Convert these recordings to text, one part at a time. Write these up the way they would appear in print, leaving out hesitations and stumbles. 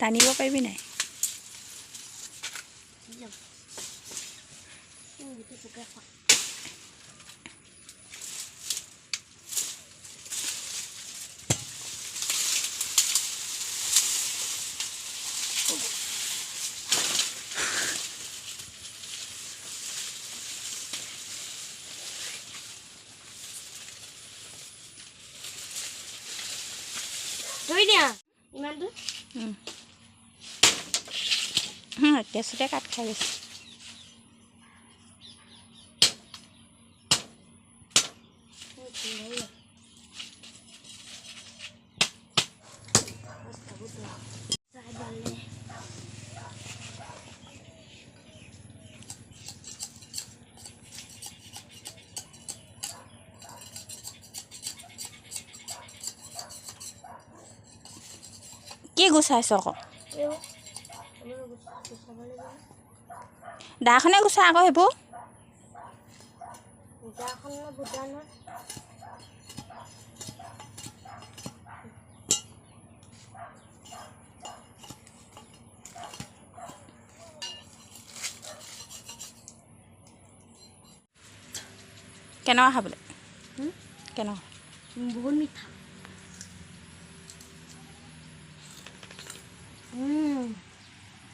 টানিব পাৰিবি নাই ধুই দিয়া ইমানটো কেঁচুতে কাট খাই গৈছে কি গুচাইছ আকৌ দাখনে গুচাই আকৌ সেইবোৰ কেনেকুৱা খাবলৈ কেনেকুৱা বহুত মিঠা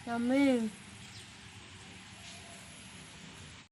yummy